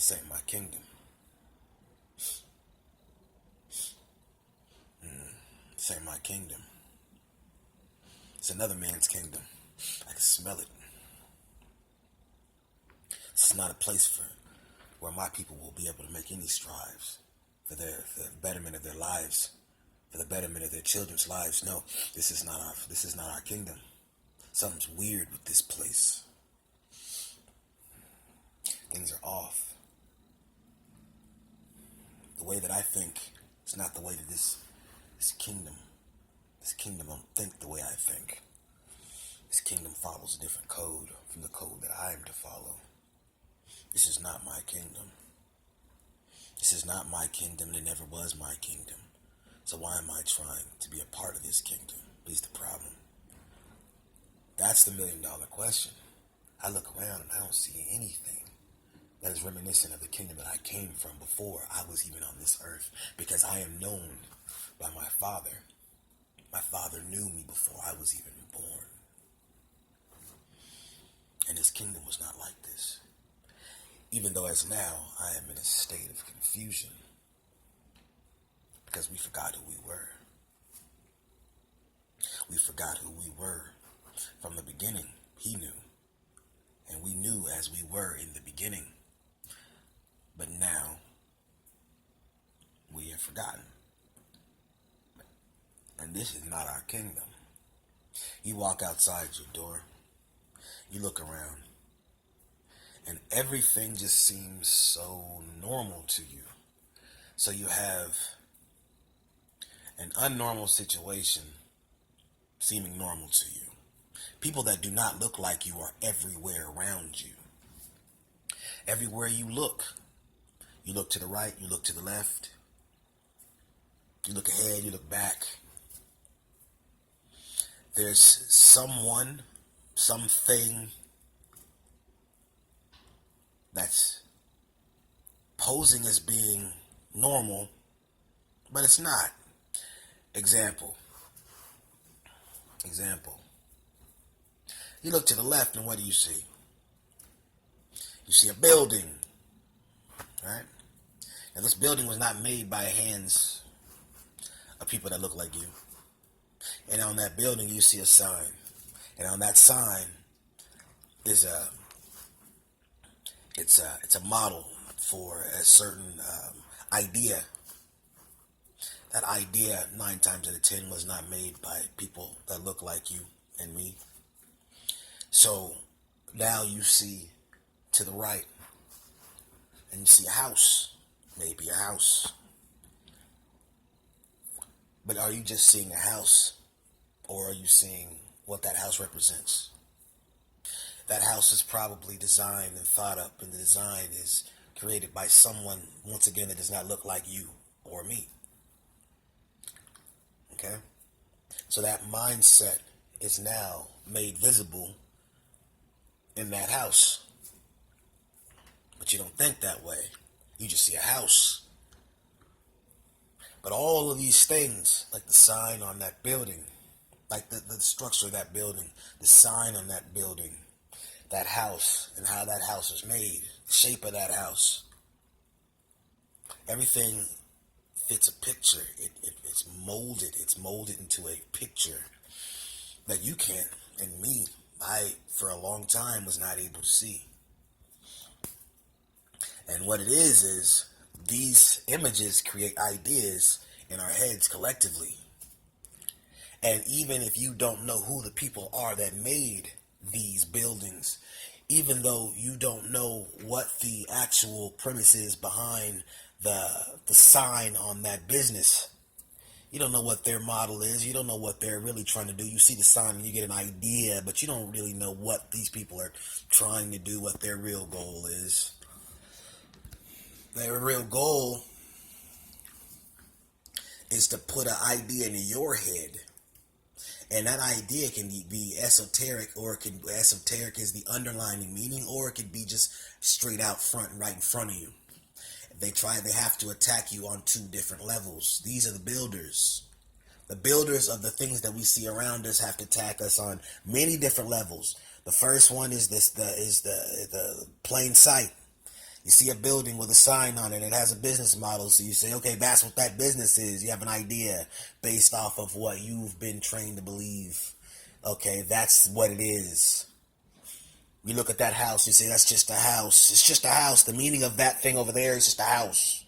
This ain't my kingdom. This ain't my kingdom. It's another man's kingdom. I can smell it. This is not a place where my people will be able to make any strives for the betterment of their lives, for the betterment of their children's lives. No, this is not our kingdom. Something's weird with this place. Things are off. The way that I think is not the way that this kingdom don't think the way I think. This kingdom follows a different code from the code that I am to follow. This is not my kingdom. This is not my kingdom, and it never was my kingdom. So why am I trying to be a part of this kingdom? Is the problem. That's the $1 million question. I look around and I don't see anything that is reminiscent of the kingdom that I came from before I was even on this earth, because I am known by my Father. My Father knew me before I was even born. And his kingdom was not like this. Even though as now I am in a state of confusion because we forgot who we were. We forgot who we were from the beginning. He knew. And we knew as we were in the beginning. But now we have forgotten. And this is not our kingdom. You walk outside your door, you look around, and everything just seems so normal to you. So you have an unnormal situation seeming normal to you. People that do not look like you are everywhere around you. Everywhere you look to the right, you look to the left, you look ahead, you look back. There's someone, something that's posing as being normal, but it's not. Example. You look to the left and what do you see? You see a building, right? Now this building was not made by hands of people that look like you. And on that building you see a sign. And on that sign is it's a model for a certain idea. That idea 9 times out of 10 was not made by people that look like you and me. So now you see to the right and you see a house, maybe a house. But are you just seeing a house, or are you seeing what that house represents? That house is probably designed and thought up, and the design is created by someone, once again, that does not look like you or me. Okay? So that mindset is now made visible in that house. But you don't think that way. You just see a house. But all of these things, like the sign on that building, like the structure of that building, the sign on that building, that house, and how that house is made, the shape of that house, everything fits a picture. It's molded into a picture that you can't, and me, I, for a long time, was not able to see. And what it is these images create ideas in our heads collectively. And even if you don't know who the people are that made these buildings, even though you don't know what the actual premise is behind the sign on that business, you don't know what their model is, you don't know what they're really trying to do. You see the sign and you get an idea, but you don't really know what these people are trying to do, what their real goal is. Their real goal is to put an idea into your head. And that idea can be esoteric, or it can esoteric is the underlining meaning, or it could be just straight out front, right in front of you. They have to attack you on 2 different levels. These are the builders. The builders of the things that we see around us have to attack us on many different levels. The first one is the plain sight. You see a building with a sign on it. It has a business model. So you say, okay, that's what that business is. You have an idea based off of what you've been trained to believe. Okay, that's what it is. You look at that house. You say, that's just a house. It's just a house. The meaning of that thing over there is just a house.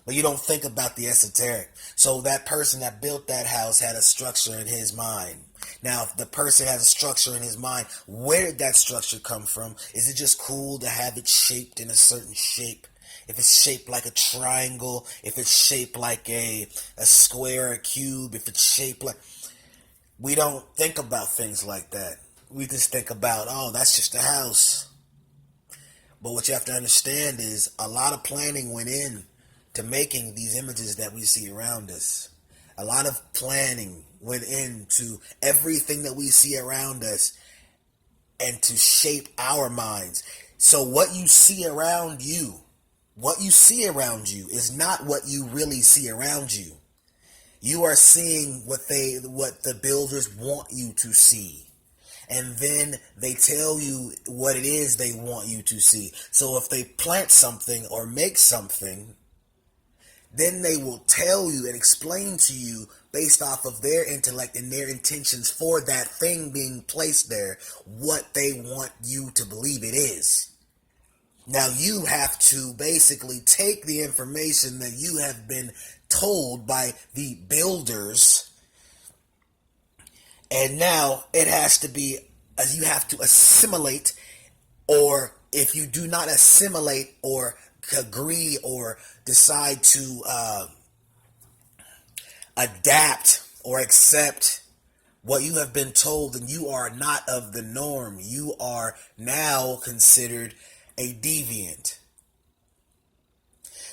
But you don't think about the esoteric. So that person that built that house had a structure in his mind. Now, if the person has a structure in his mind, where did that structure come from? Is it just cool to have it shaped in a certain shape? If it's shaped like a triangle, if it's shaped like a square, a cube, if it's shaped like... We don't think about things like that. We just think about, oh, that's just a house. But what you have to understand is a lot of planning went in to making these images that we see around us. A lot of planning went into everything that we see around us and to shape our minds. So what you see around you is not what you really see around you. You are seeing what the builders want you to see. And then they tell you what it is they want you to see. So if they plant something or make something, then they will tell you and explain to you based off of their intellect and their intentions for that thing being placed there, what they want you to believe it is. Now you have to basically take the information that you have been told by the builders, and now it has to be, you have to assimilate, or if you do not assimilate or agree or decide to adapt or accept what you have been told, then you are not of the norm. You are now considered a deviant.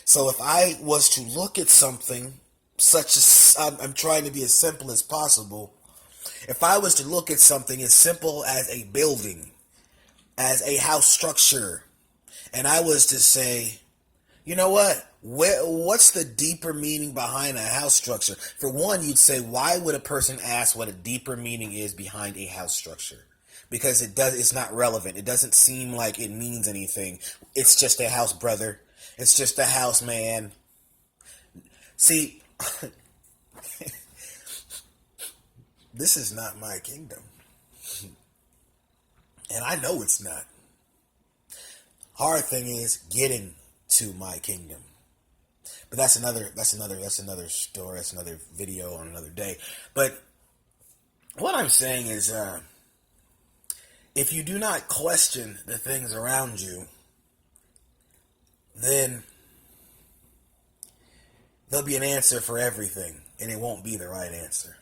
So if I was to look at something such as, I'm trying to be as simple as possible, if I was to look at something as simple as a building, as a house structure, and I was to say, you know what? What's the deeper meaning behind a house structure? For one, you'd say, why would a person ask what a deeper meaning is behind a house structure? Because it's not relevant. It doesn't seem like it means anything. It's just a house, brother. It's just a house, man. See, this is not my kingdom. And I know it's not. Hard thing is getting to my kingdom. But that's another story, that's another video on another day. But what I'm saying is, if you do not question the things around you, then there'll be an answer for everything, and it won't be the right answer.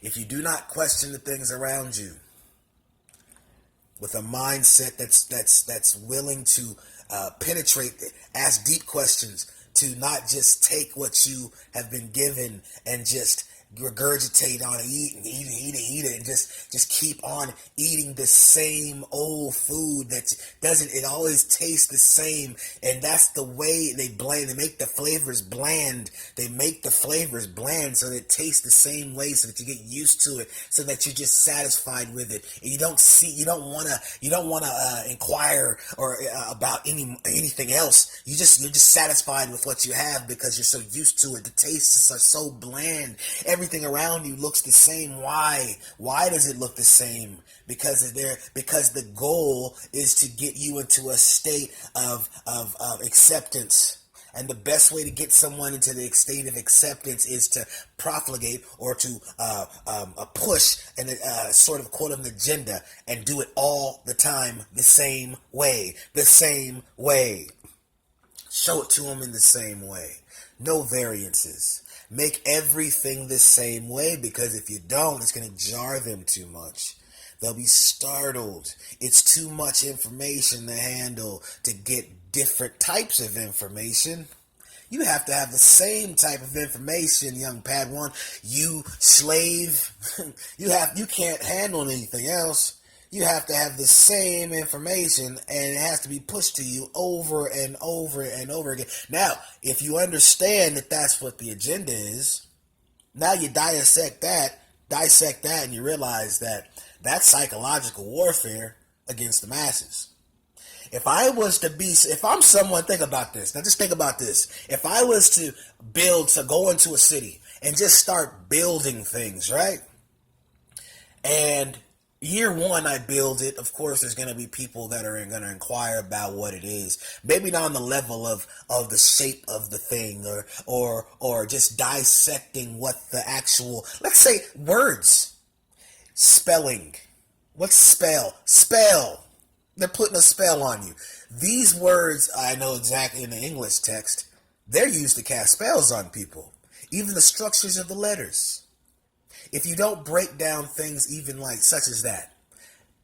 If you do not question the things around you with a mindset that's willing to penetrate, ask deep questions, to not just take what you have been given and just regurgitate on it, eat it, and just keep on eating the same old food that it always tastes the same. And that's the way they blend. They make the flavors bland. They make the flavors bland so that it tastes the same way, so that you get used to it, so that you're just satisfied with it. And you don't want to inquire or about anything else. You're just satisfied with what you have because you're so used to it. The tastes are so bland. Everything around you looks the same. Why? Why does it look the same? Because the goal is to get you into a state of acceptance. And the best way to get someone into the state of acceptance is to profligate or to push and sort of quote an agenda and do it all the time the same way. Show it to them in the same way. No variances. Make everything the same way, because if you don't, it's going to jar them too much. They'll be startled. It's too much information to handle to get different types of information. You have to have the same type of information, young Padawan. You slave. You can't handle anything else. You have to have the same information, and it has to be pushed to you over and over and over again. Now, if you understand that that's what the agenda is, now you dissect that, and you realize that that's psychological warfare against the masses. If I'm someone, think about this. Now just think about this. If I was to go into a city and just start building things, right? And year one, I build it. Of course, there's going to be people that are going to inquire about what it is. Maybe not on the level of the shape of the thing, or just dissecting what the actual, let's say, words, spelling. What's spell? Spell. They're putting a spell on you. These words, I know exactly in the English text, they're used to cast spells on people. Even the structures of the letters. If you don't break down things even like such as that,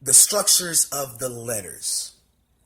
the structures of the letters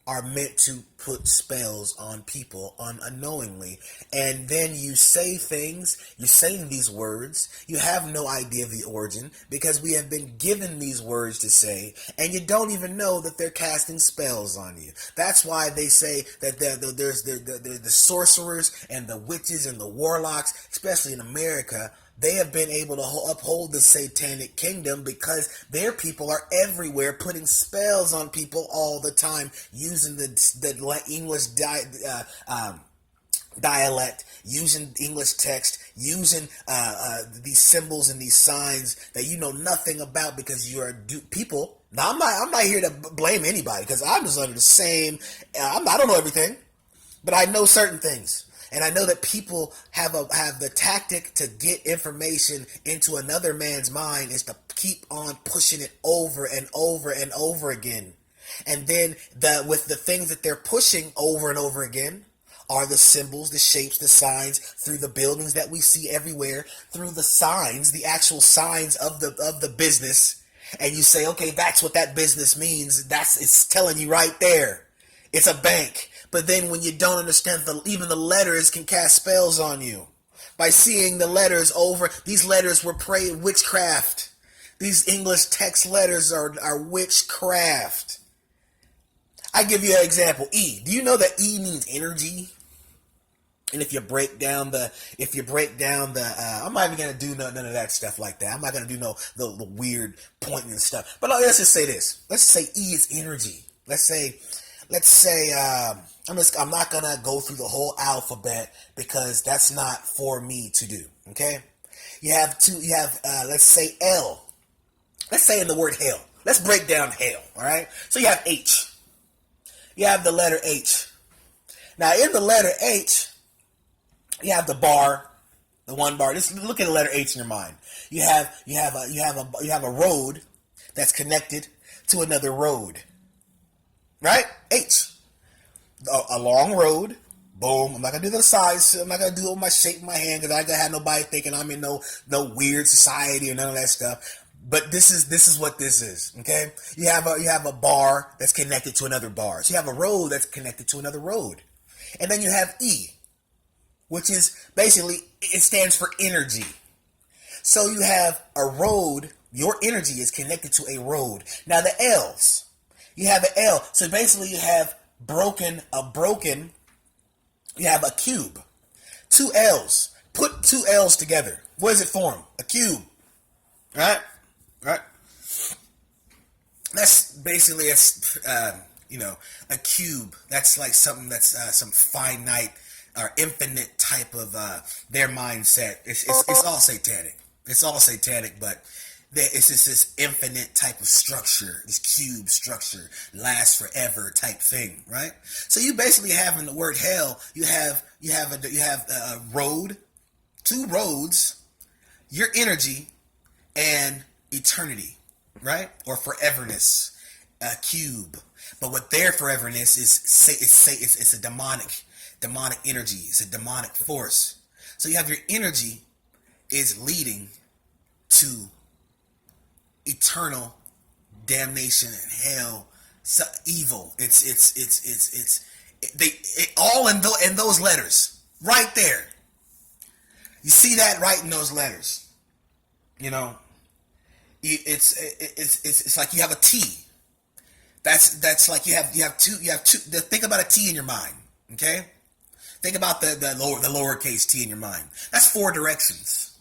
are meant to put spells on people unknowingly. And then you say things, you're saying these words, you have no idea of the origin because we have been given these words to say, and you don't even know that they're casting spells on you. That's why they say that there's the sorcerers and the witches and the warlocks, especially in America. They have been able to uphold the satanic kingdom because their people are everywhere putting spells on people all the time, using the English dialect, using English text, using these symbols and these signs that you know nothing about because you are people. Now I'm not here to blame anybody because I'm just under the same. I don't know everything, but I know certain things. And I know that people have the tactic to get information into another man's mind is to keep on pushing it over and over and over again. And then with the things that they're pushing over and over again are the symbols, the shapes, the signs through the buildings that we see everywhere, through the signs, the actual signs of the business. And you say, okay, that's what that business means. It's telling you right there. It's a bank. But then when you don't understand, even the letters can cast spells on you. By seeing the letters over, these letters were witchcraft. These English text letters are witchcraft. I give you an example. E. Do you know that E means energy? And if you break down I'm not even gonna do none of that stuff like that. I'm not gonna do the weird pointing and stuff. But let's just say this. Let's say E is energy. Let's say I'm not gonna go through the whole alphabet because that's not for me to do. Okay, let's say L. Let's say in the word hell. Let's break down hell. All right. So you have H. You have the letter H. Now in the letter H, you have the bar, the one bar. Just look at the letter H in your mind. You have a road that's connected to another road. Right? H. A long road. Boom. I'm not gonna do the size. I'm not gonna do it with my shape in my hand because I ain't gonna have nobody thinking I'm in no weird society or none of that stuff. But this is what this is. Okay? You have a bar that's connected to another bar. So you have a road that's connected to another road. And then you have E, which is basically, it stands for energy. So you have a road, your energy is connected to a road. Now the L's. You have an L. So basically you have you have a cube. Two L's. Put two L's together. What does it form? A cube. Right? Right? That's basically, a cube. That's like something that's some finite or infinite type of their mindset. It's all satanic. It's all satanic, but it's just this infinite type of structure, this cube structure, lasts forever type thing, right? So you basically have in the word hell, you have a road, two roads, your energy, and eternity, right? Or foreverness, a cube. But what their foreverness is, it's a demonic energy. It's a demonic force. So you have your energy is leading to eternal damnation and hell, evil. It's all in those letters right there. You see that right in those letters. You know, it's like you have a T. That's like you have two. Think about a T in your mind. Okay, think about the lowercase t in your mind. That's four directions.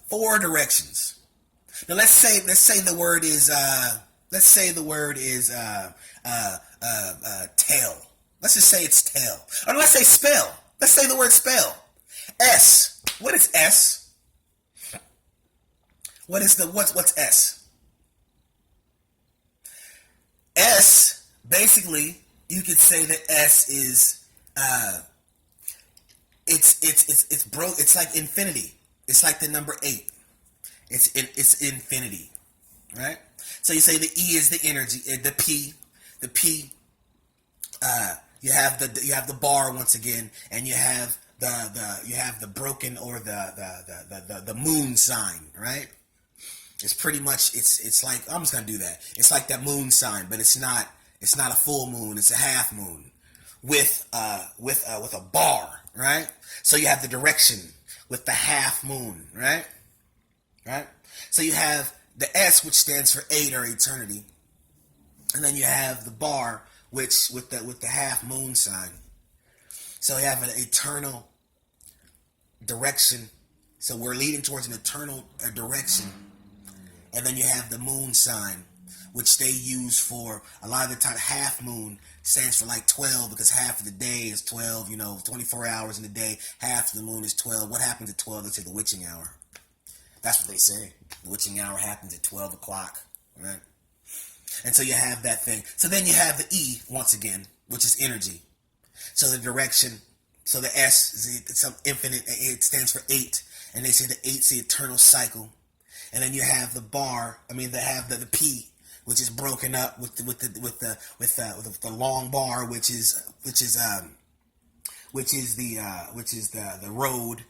Four directions. Now let's say the word is Let's say the word is tail. Let's just say it's tail. Or let's say spell. Let's say the word spell. S. What is S? What's S? S, basically, you could say that S is it's broke. It's like infinity. It's like the number 8. It's infinity, right? So you say the E is the energy, the P, you have the bar once again, and you have the broken or the moon sign, right? It's pretty much it's like, I'm just gonna do that. It's like that moon sign, but it's not a full moon. It's a half moon with a bar, right? So you have the direction with the half moon, right? Right. So you have the S, which stands for 8 or eternity, and then you have the bar, which with the half moon sign. So you have an eternal direction. So we're leading towards an eternal direction. And then you have the moon sign, which they use for a lot of the time. Half moon stands for like 12, because half of the day is 12, 24 hours in the day. Half of the moon is 12. What happens at 12? They say the witching hour. That's what they say. The witching hour happens at 12 o'clock, right? And so you have that thing. So then you have the E, once again, which is energy. So the direction, so the S is some infinite, it stands for 8. And they say the 8's the eternal cycle. And then you have the bar. They have the P, which is broken up with the long bar, which is the road,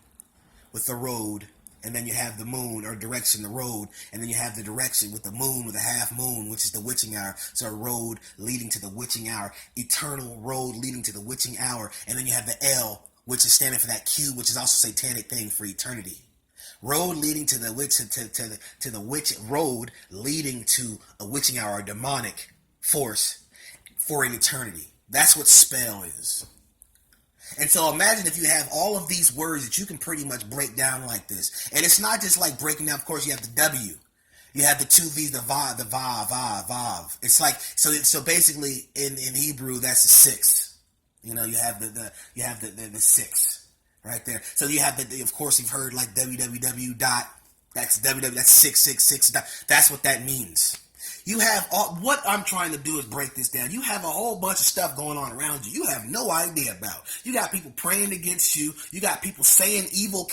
with the road. And then you have the moon, or direction, the road. And then you have the direction with the moon, with a half moon, which is the witching hour. So a road leading to the witching hour, eternal road leading to the witching hour. And then you have the L, which is standing for that Q, which is also a satanic thing for eternity. Road leading to the witch, to the witch, road leading to a witching hour, a demonic force for an eternity. That's what spell is. And so imagine if you have all of these words that you can pretty much break down like this. And it's not just like breaking down. Of course, you have the W. You have the 2 V's, the vav, vav. It's like, so basically in Hebrew, that's the 6th. You have the 6th right there. So you have of course, you've heard like www dot, that's www, that's 666 dot. That's what that means. You have what I'm trying to do is break this down. You have a whole bunch of stuff going on around you. You have no idea about. You got people praying against you. You got people saying evil,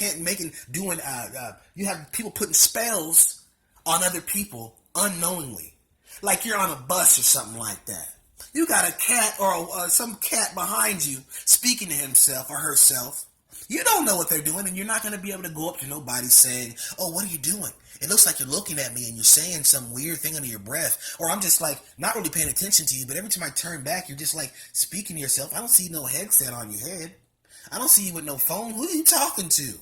you have people putting spells on other people unknowingly. Like you're on a bus or something like that. You got a cat or some cat behind you speaking to himself or herself. You don't know what they're doing, and you're not going to be able to go up to nobody saying, "Oh, what are you doing? It looks like you're looking at me and you're saying some weird thing under your breath." Or I'm just like not really paying attention to you, but every time I turn back, you're just like speaking to yourself. I don't see no headset on your head. I don't see you with no phone. Who are you talking to?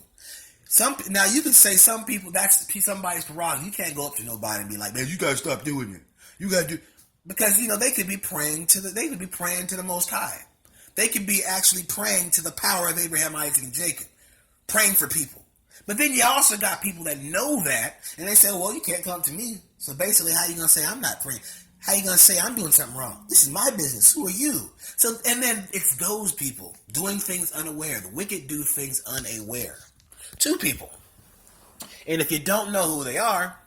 Now you can say some people, that's somebody's prerogative. You can't go up to nobody and be like, "Man, you gotta stop doing it. You gotta do," because they could be praying to the Most High. They could be actually praying to the power of Abraham, Isaac, and Jacob, praying for people. But then you also got people that know that, and they say, "Well, you can't come to me." So basically, how are you going to say I'm not praying? How are you going to say I'm doing something wrong? This is my business. Who are you? So, and then it's those people doing things unaware. The wicked do things unaware. 2 people. And if you don't know who they are,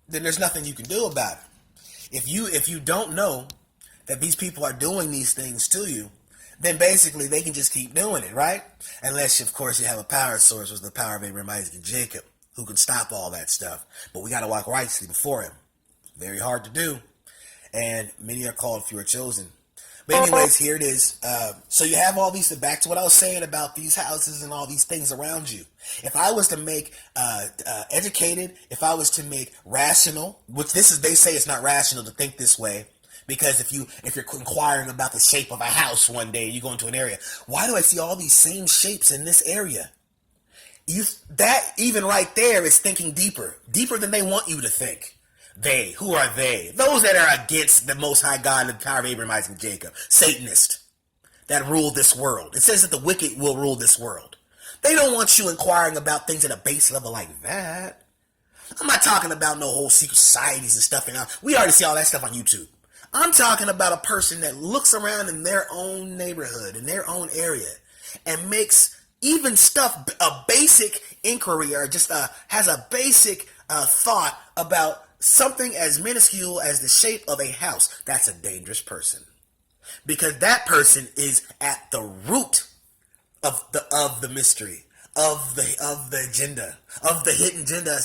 then there's nothing you can do about it. If you don't know that these people are doing these things to you, then basically they can just keep doing it, right? Unless, of course, you have a power source, which is the power of Abraham, Isaac, and Jacob, who can stop all that stuff. But we got to walk righteously before him. Very hard to do. And many are called, few are chosen. But anyways, here it is. So you have all these, back to what I was saying about these houses and all these things around you. If I was to make educated, if I was to make rational, which they say it's not rational to think this way, because if you're inquiring about the shape of a house one day, you go into an area, why do I see all these same shapes in this area? That even right there is thinking deeper than they want you to think. They, who are they? Those that are against the Most High God and the power of Abraham, Isaac, and Jacob. Satanists that rule this world. It says that the wicked will rule this world. They don't want you inquiring about things at a base level like that. I'm not talking about no whole secret societies and stuff. And we already see all that stuff on YouTube. I'm talking about a person that looks around in their own neighborhood, in their own area, and makes even stuff, a basic inquiry, or just has a basic thought about something as minuscule as the shape of a house. That's a dangerous person, because that person is at the root of the mystery, of the agenda, of the hidden agenda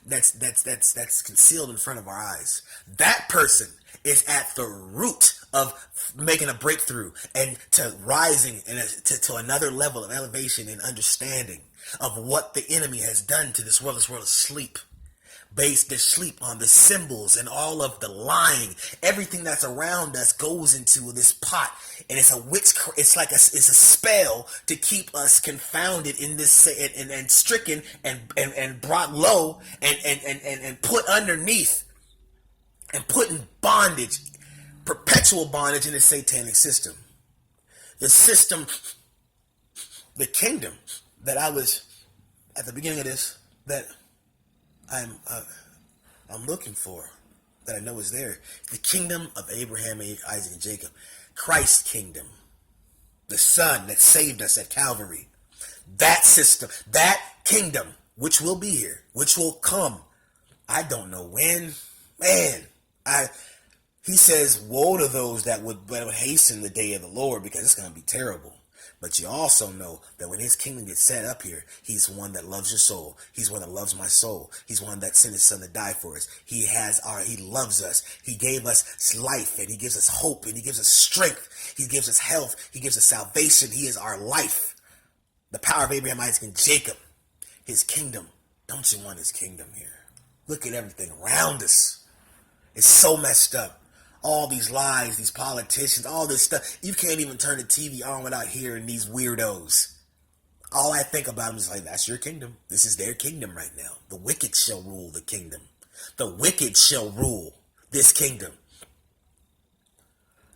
that's concealed in front of our eyes. That person is at the root of making a breakthrough and to rising to another level of elevation and understanding of what the enemy has done to this world. This world is sleep. Based their sleep on the symbols and all of the lying. Everything that's around us goes into this pot, and it's a witch. It's like it's a spell to keep us confounded in this and stricken and brought low and put underneath and put in bondage, perpetual bondage in the satanic system. The system, the kingdom that I was at the beginning of this, that I'm looking for, that I know is there. The kingdom of Abraham, Isaac, and Jacob. Christ's kingdom. The Son that saved us at Calvary. That system, that kingdom, which will be here, which will come. I don't know when. Man, he says, woe to those that would hasten the day of the Lord, because it's going to be terrible. But you also know that when his kingdom gets set up here, he's one that loves your soul. He's one that loves my soul. He's one that sent his son to die for us. He loves us. He gave us life, and he gives us hope, and he gives us strength. He gives us health. He gives us salvation. He is our life. The power of Abraham, Isaac, and Jacob. His kingdom. Don't you want his kingdom here? Look at everything around us. It's so messed up. All these lies, these politicians, all this stuff. You can't even turn the TV on without hearing these weirdos. All I think about is like, that's your kingdom. This is their kingdom right now. The wicked shall rule the kingdom. The wicked shall rule this kingdom.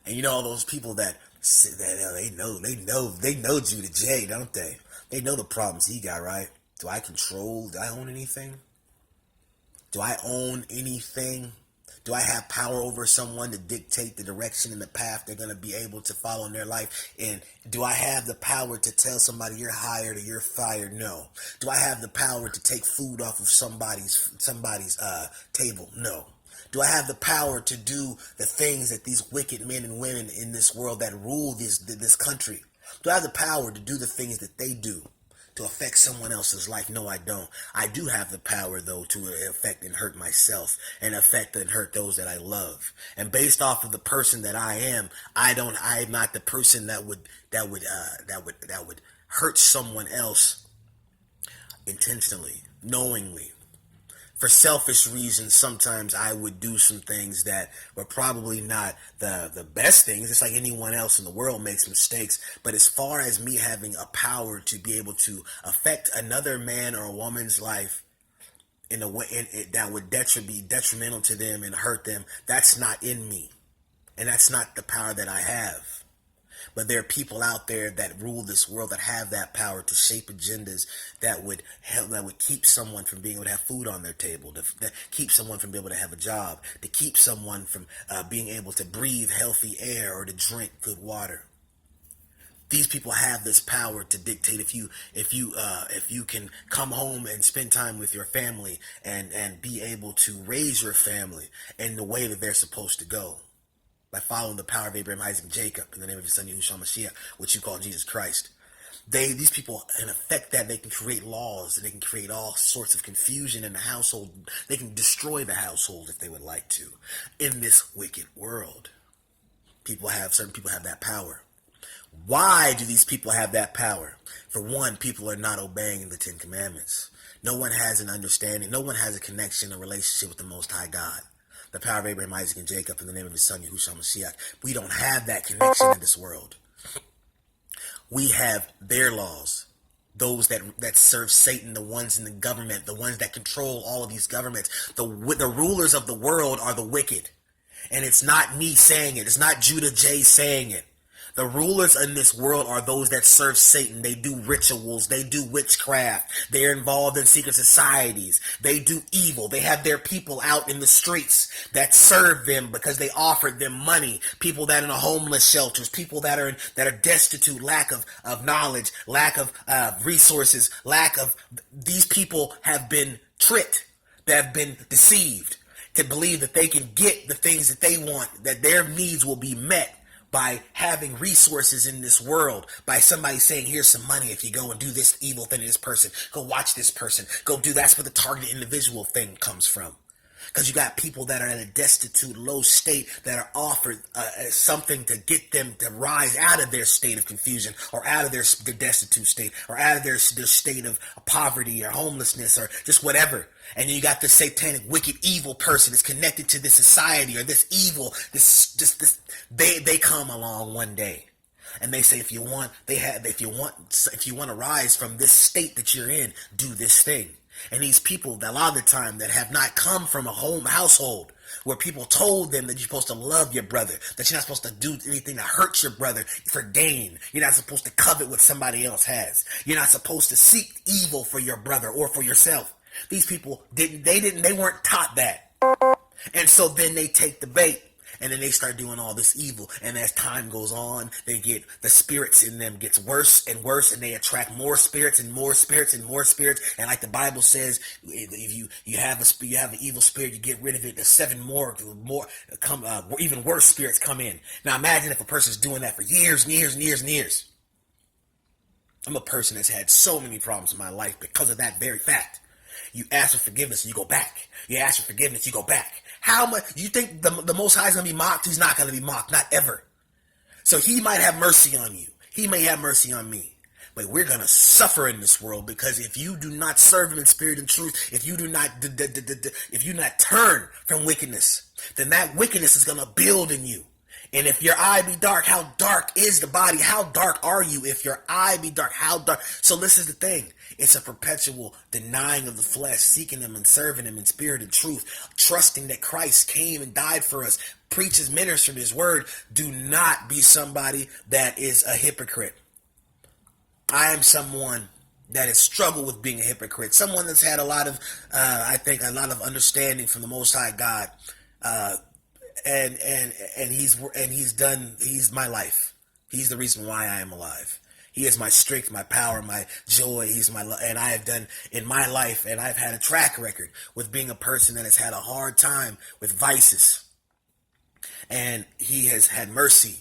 And you know all those people that say that they know Judah J, don't they? They know the problems he got, right? Do I own anything? Do I own anything? Do I have power over someone to dictate the direction and the path they're going to be able to follow in their life? And do I have the power to tell somebody you're hired or you're fired? No. Do I have the power to take food off of somebody's table? No. Do I have the power to do the things that these wicked men and women in this world that rule this country? Do I have the power to do the things that they do to affect someone else's life? No, I don't. I do have the power, though, to affect and hurt myself and affect and hurt those that I love. And based off of the person that I am, I'm not the person that would hurt someone else intentionally, knowingly. For selfish reasons, sometimes I would do some things that were probably not the best things. It's like anyone else in the world makes mistakes. But as far as me having a power to be able to affect another man or a woman's life in a way that would be detrimental to them and hurt them, that's not in me. And that's not the power that I have. But there are people out there that rule this world that have that power to shape agendas that would keep someone from being able to have food on their table, that keep someone from being able to have a job, to keep someone from being able to breathe healthy air or to drink good water. These people have this power to dictate if you can come home and spend time with your family and be able to raise your family in the way that they're supposed to go. By following the power of Abraham, Isaac, and Jacob in the name of his son Yahushua Mashiach, which you call Jesus Christ. These people, in effect, that they can create laws and they can create all sorts of confusion in the household. They can destroy the household if they would like to. In this wicked world, certain people have that power. Why do these people have that power? For one, people are not obeying the Ten Commandments. No one has an understanding. No one has a connection, a relationship with the Most High God. The power of Abraham, Isaac, and Jacob in the name of his son, Yahushua Mashiach. We don't have that connection in this world. We have their laws. Those that serve Satan, the ones in the government, the ones that control all of these governments. The rulers of the world are the wicked. And it's not me saying it. It's not Judah J saying it. The rulers in this world are those that serve Satan. They do rituals. They do witchcraft. They're involved in secret societies. They do evil. They have their people out in the streets that serve them because they offered them money. People that are in homeless shelters. People that are destitute, lack of knowledge, lack of resources, lack of. These people have been tricked. They have been deceived to believe that they can get the things that they want, that their needs will be met by having resources in this world, by somebody saying, here's some money if you go and do this evil thing to this person, go watch this person, go do. That's where the targeted individual thing comes from. Because you got people that are in a destitute, low state that are offered something to get them to rise out of their state of confusion, or out of their destitute state, or out of their state of poverty or homelessness or just whatever. And you got this satanic, wicked, evil person that's connected to this society or this evil, they come along one day. And they say, if you want to rise from this state that you're in, do this thing. And these people, a lot of the time, that have not come from a household where people told them that you're supposed to love your brother, that you're not supposed to do anything to hurt your brother for gain. You're not supposed to covet what somebody else has. You're not supposed to seek evil for your brother or for yourself. These people they weren't taught that. And so then they take the bait. And then they start doing all this evil. And as time goes on, they get the spirits in them gets worse and worse, and they attract more spirits and more spirits and more spirits. And like the Bible says, if you have an evil spirit, you get rid of it. The 7 more come, even worse spirits come in. Now imagine if a person's doing that for years and years and years and years. I'm a person that's had so many problems in my life because of that very fact. You ask for forgiveness and you go back. You ask for forgiveness, you go back. How much you think the Most High is going to be mocked? He's not going to be mocked, not ever. So he might have mercy on you. He may have mercy on me. But we're going to suffer in this world, because if you do not serve him in spirit and truth, if you do not turn from wickedness, then that wickedness is going to build in you. And if your eye be dark, how dark is the body? How dark are you if your eye be dark? How dark? So this is the thing. It's a perpetual denying of the flesh, seeking him and serving him in spirit and truth, trusting that Christ came and died for us, preaches, ministered his word. Do not be somebody that is a hypocrite. I am someone that has struggled with being a hypocrite. Someone that's had a lot of, a lot of understanding from the Most High God. And he's my life. He's the reason why I am alive. He is my strength, my power, my joy. And I have done in my life, and I've had a track record with being a person that has had a hard time with vices. And he has had mercy